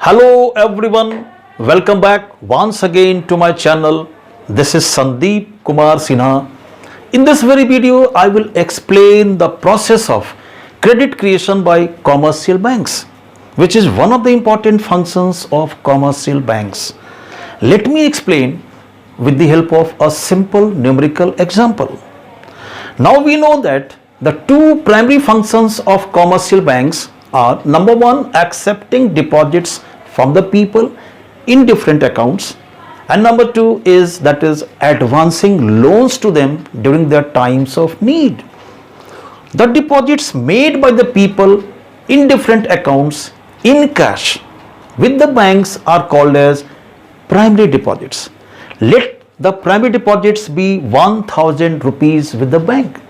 Hello everyone, welcome back once again to my channel. This is Sandeep Kumar Sinha. In this very video, I will explain the process of credit creation by commercial banks, which is one of the important functions of commercial banks. Let me explain with the help of a simple numerical example. Now we know that the two primary functions of commercial banks are number one, accepting deposits from the people in different accounts, and number two is advancing loans to them during their times of need. The deposits made by the people in different accounts in cash with the banks are called as primary deposits. Let the primary deposits be 1000 rupees with the bank.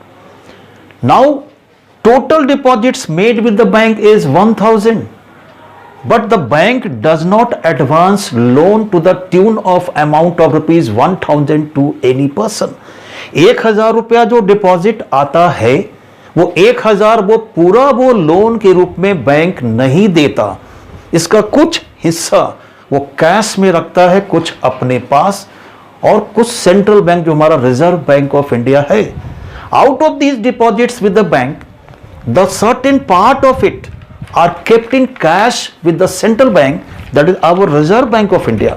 Now total deposits made with the bank is 1000, but the bank does not advance loan to the tune of amount of rupees 1000 to any person. 1000 रुपया जो deposit आता है वो 1000 वो पूरा वो loan के रूप में बैंक नहीं देता. इसका कुछ हिस्सा वो कैश में रखता है, कुछ अपने पास, और कुछ सेंट्रल बैंक जो हमारा रिजर्व बैंक ऑफ इंडिया है. Out of these deposits with the bank, the certain part of it are kept in cash with the central bank, that is our Reserve Bank of India,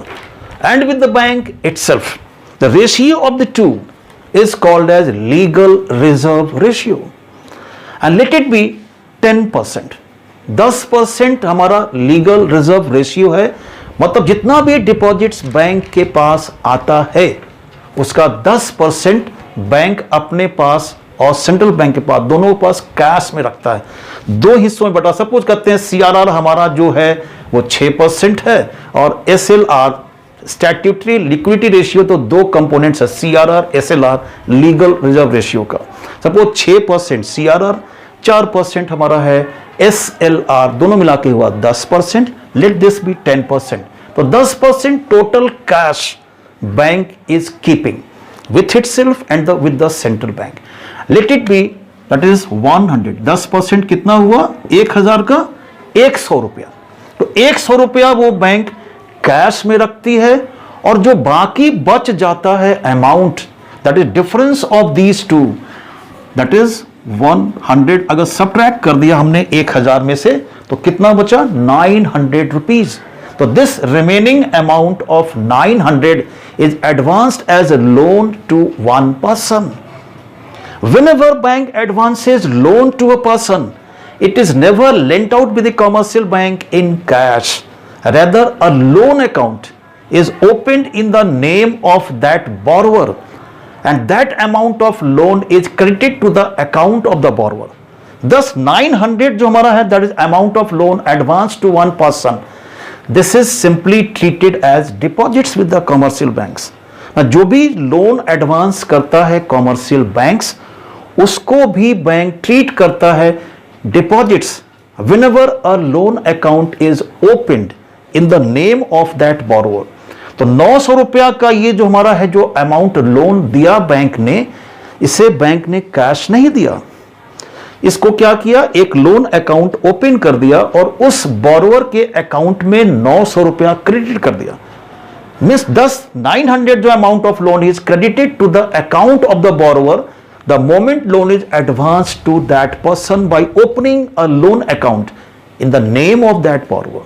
and with the bank itself. The ratio of the two is called as legal reserve ratio, and let it be 10%. 10% हमारा legal reserve ratio है, मतलब जितना भी deposits bank के पास आता है उसका 10% bank अपने पास और सेंट्रल बैंक के पास, दोनों के पास कैश में रखता है. दो हिस्सों में बटा. सपोज करते हैं सीआरआर हमारा जो है वो 6% है और एसएलआर स्टैट्यूटरी लिक्विडिटी रेशियो, तो दो कंपोनेंट्स है CRR SLR legal reserve ratio का. सपोज 6% सीआरआर, 4% हमारा है एसएलआर, दोनों मिला के हुआ 10%. Let this be 10%. तो 10% total cash bank is keeping with itself and with the central bank. Let it be that is 100. 10% कितना हुआ? 1000 का 100 रुपया. तो 100 रुपया वो बैंक कैश में रखती है, और जो बाकी बच जाता है amount, that is difference of these two, that is 100. अगर सब्ट्रैक्ट कर दिया हमने 1000 में से तो कितना बचा? 900 rupees. So this remaining amount of 900 is advanced as a loan to one person. Whenever bank advances loan to a person, it is never lent out with the commercial bank in cash. Rather, a loan account is opened in the name of that borrower, and that amount of loan is credited to the account of the borrower. Thus 900 जो हमारा है, that is amount of loan advanced to one person. This is simply treated as deposits with the commercial banks. जो भी loan advance करता है commercial banks, उसको भी bank treat करता है deposits whenever a loan account is opened in the name of that borrower. तो 900 रुपया का ये जो हमारा है जो अमाउंट लोन दिया बैंक ने, इसे बैंक ने कैश नहीं दिया. इसको क्या किया? एक लोन अकाउंट ओपन कर दिया और उस बोरोवर के अकाउंट में 900 रुपया क्रेडिट कर दिया. मींस 900 जो amount of loan is credited to the account of the borrower the moment loan is advance to that person by opening a loan account in the name of that borrower.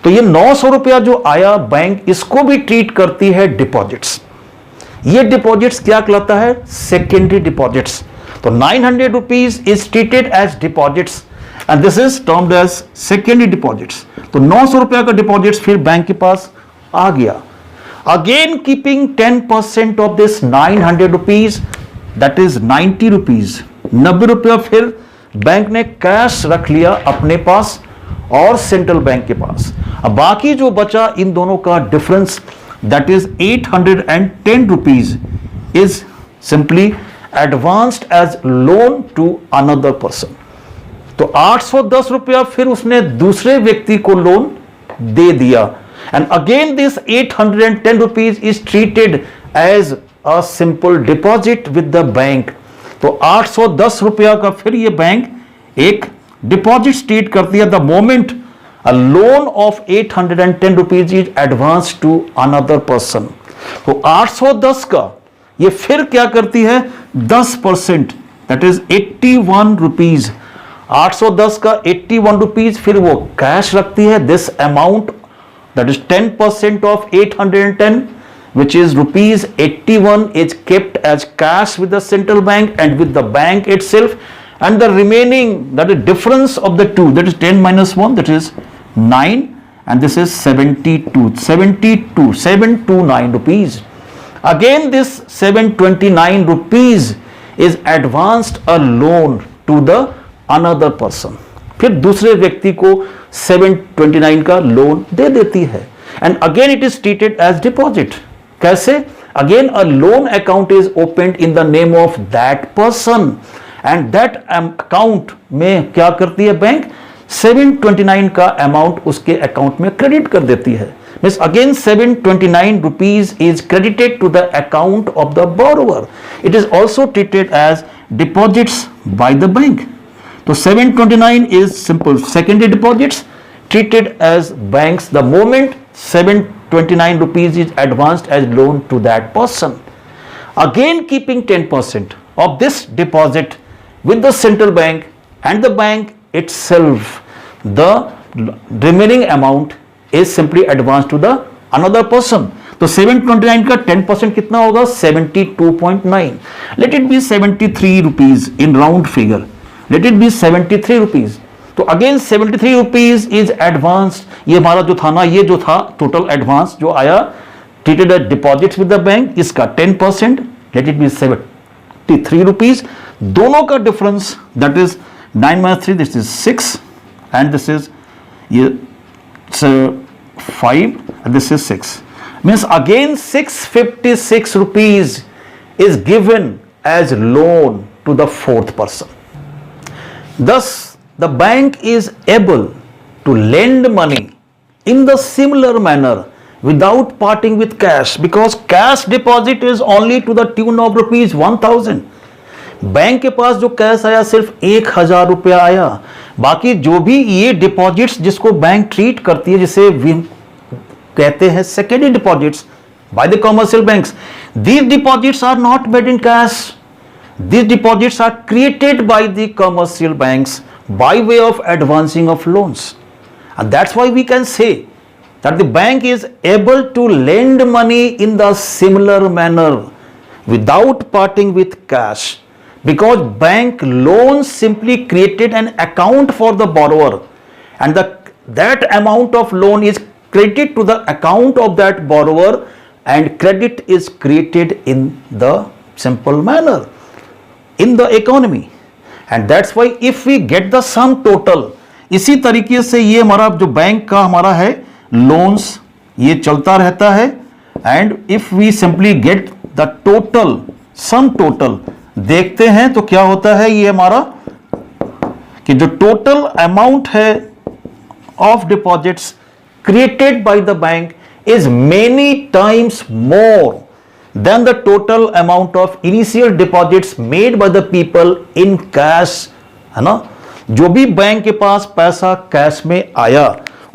तो ये 900 रुपया जो आया, bank इसको भी treat करती है deposits. ये डिपॉजिट्स क्या कहलाता है? Secondary deposits. तो 900 rupees is treated as deposits and this is termed as secondary deposits. तो 900 रुपया का डिपॉजिट्स फिर बैंक के पास आ गया. Again keeping 10% of this 900 rupees, that is 90 rupees. 90 रुपया फिर बैंक ने कैश रख लिया अपने पास और सेंट्रल बैंक के पास. अब बाकी जो बचा इन दोनों का difference, that is 810 rupees is simply advanced as loan to another person. तो 810 रुपया फिर उसने दूसरे व्यक्ति को लोन दे दिया, and again this 810 rupees is treated as a simple deposit with the bank. तो 810 रुपया का फिर ये बैंक एक डिपॉजिट ट्रीट करती है the moment A loan of 810 rupees is advanced to another person. तो 810 का ये फिर क्या करती है, 10%, दैट इज 81 रुपीज. 810 का 81 रुपीज फिर वो कैश रखती है. This amount that is 10% of 810 which is rupees 81 is kept as cash with the central bank and with the bank itself, and the remaining, that is difference of the two, that is 10 minus 1, that is 9, and this is 729 rupees. Again this 729 rupees is advanced a loan to the another person. फिर दूसरे व्यक्ति को 729 का loan दे देती है, and again it is treated as deposit. कैसे? Again a loan account is opened in the name of that person, and that account में क्या करती है बैंक, 729 का अमाउंट उसके अकाउंट में क्रेडिट कर देती है. Means again 729 rupees is credited to the account of the borrower. It is also treated as deposits by the bank. तो 729 is simple secondary deposits treated as banks the moment 729 rupees is advanced as loan to that person. Again keeping 10% of this deposit with the central bank and the bank itself, the remaining amount is simply advanced to the another person. तो 729 का 10% कितना होगा, 72.9. Let it be 73 rupees in round figure. Let it be 73 rupees. तो again 73 rupees is advance. ये हमारा जो था ना, ये जो था टोटल एडवांस जो आया, treated as deposits with the bank, इसका 10%, लेट इट बी 73 रुपीज. दोनों का difference that is 9 minus 3, this is 6, and this is ये 5 and this is 6. Means again 656 rupees is given as loan to the fourth person. Thus the bank is able to lend money in the similar manner without parting with cash, because cash deposit is only to the tune of rupees 1000. Bank के पास जो cash आया सिर्फ 1000 रुपया आया. बाकी जो भी ये डिपॉजिट्स जिसको बैंक ट्रीट करती है, जिसे कहते हैं secondary deposits by the commercial banks, these deposits are not made in cash. These deposits are created by the commercial banks by way of advancing of loans, and that's why we can say that the bank is able to lend money in the similar manner without parting with cash, because bank loans simply created an account for the borrower, and that amount of loan is credited to the account of that borrower, and credit is created in the simple manner in the economy, and that's why if we get the sum total, इसी तरीके से ये हमारा जो bank का हमारा है loans ये चलता रहता है, and if we simply get the total sum total देखते हैं तो क्या होता है, ये हमारा कि जो टोटल अमाउंट है of deposits created by the bank is many times more than the total amount of initial deposits made by the people in cash, है ना. जो भी बैंक के पास पैसा कैश में आया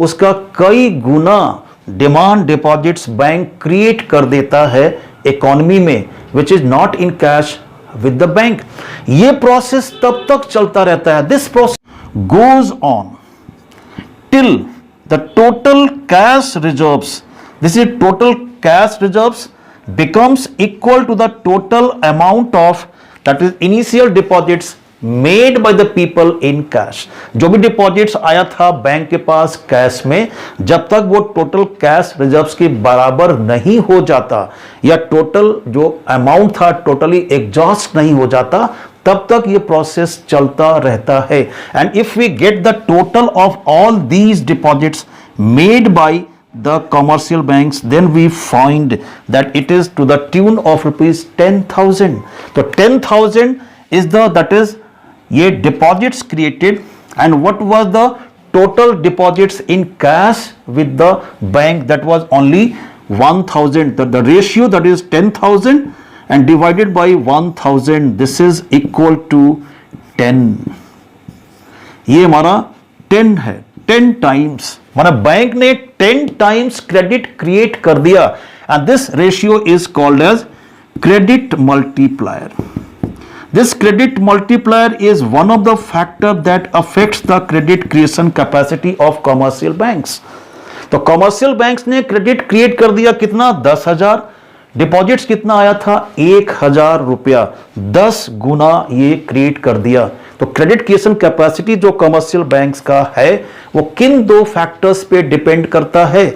उसका कई गुना डिमांड डिपॉजिट्स बैंक क्रिएट कर देता है इकोनॉमी में, which is not in cash with the bank. ये प्रोसेस तब तक चलता रहता है. This process goes on till the total cash reserves, this is total cash reserves becomes equal to the total amount of, that is initial deposits made by the people in cash. जो भी deposits आया था bank के पास cash में, जब तक वो total cash reserves के बराबर नहीं हो जाता या टोटल जो अमाउंट था टोटली एग्जॉस्ट नहीं हो जाता, तब तक ये प्रोसेस चलता रहता है. And if we get the total of all these deposits made by the commercial banks, then we find that it is to the tune of rupees 10,000. So 10,000 is the, that is ye deposits created, and what was the total deposits in cash with the bank, that was only 1,000. The ratio, that is 10,000 and divided by 1,000, this is equal to 10. ये हमारा 10 है. 10 times, माना bank ने 10 times credit create कर दिया, and this ratio is called as credit multiplier. This credit multiplier is one of the factor that affects the credit creation capacity of commercial banks. तो commercial banks ने credit create कर दिया कितना, 10,000. Deposits कितना आया था, 1,000 रुपया. 10 गुना ये क्रिएट कर दिया. तो क्रेडिट क्रिएशन कैपेसिटी जो कमर्शियल बैंक्स का है वो किन दो फैक्टर्स पे डिपेंड करता है.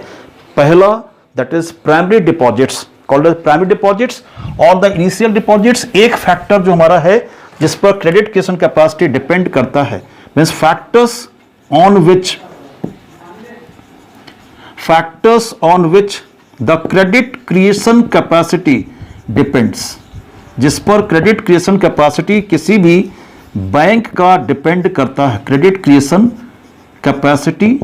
पहला that is primary deposits called as primary deposits, और द इनिशियल डिपॉजिट्स. एक फैक्टर जो हमारा है जिस पर क्रेडिट क्रिएशन कैपेसिटी डिपेंड करता है, means factors on which the credit creation capacity depends. जिस पर क्रेडिट क्रिएशन कैपेसिटी किसी भी बैंक का डिपेंड करता है. Credit creation capacity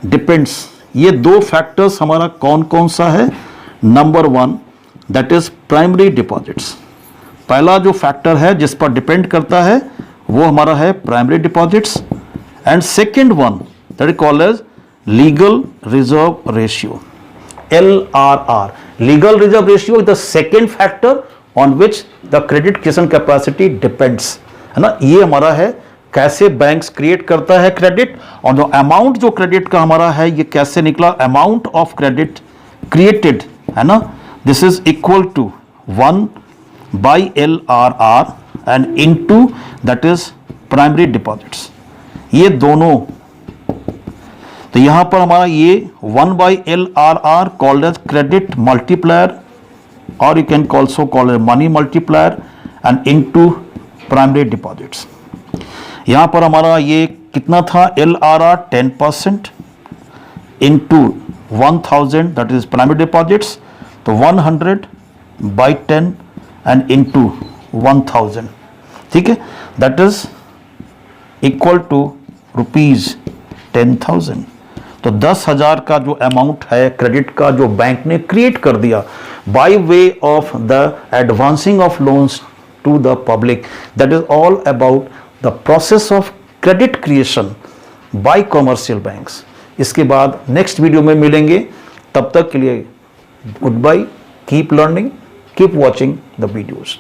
depends. ये दो फैक्टर्स हमारा कौन कौन सा है. Number 1 that is primary deposits. पहला जो फैक्टर है जिस पर डिपेंड करता है वो हमारा है primary deposits. And second one that is called as legal reserve ratio, LRR. Legal reserve ratio is the second factor on which the credit creation capacity depends, है ना. ये हमारा है कैसे बैंक्स क्रिएट करता है क्रेडिट, और जो अमाउंट जो क्रेडिट का हमारा है ये कैसे निकला, अमाउंट ऑफ क्रेडिट क्रिएटेड, है ना. This is equal to 1 by LRR and into that is primary deposits. ये दोनों, तो यहां पर हमारा ये 1 by LRR called as credit multiplier, और you can also call as money multiplier, and into primary deposits. यहां पर हमारा ये कितना था, LRR 10% into 1,000 that is primary deposits, तो 100 बाई 10 एंड इनटू 1,000. ठीक है, दैट इज इक्वल टू ₹10,000. तो 10,000 का जो अमाउंट है क्रेडिट का जो बैंक ने क्रिएट कर दिया by way of the advancing of loans to the public. That is all about the process of credit creation by commercial banks. इसके बाद नेक्स्ट वीडियो में मिलेंगे. तब तक के लिए goodbye, keep learning, keep watching the videos.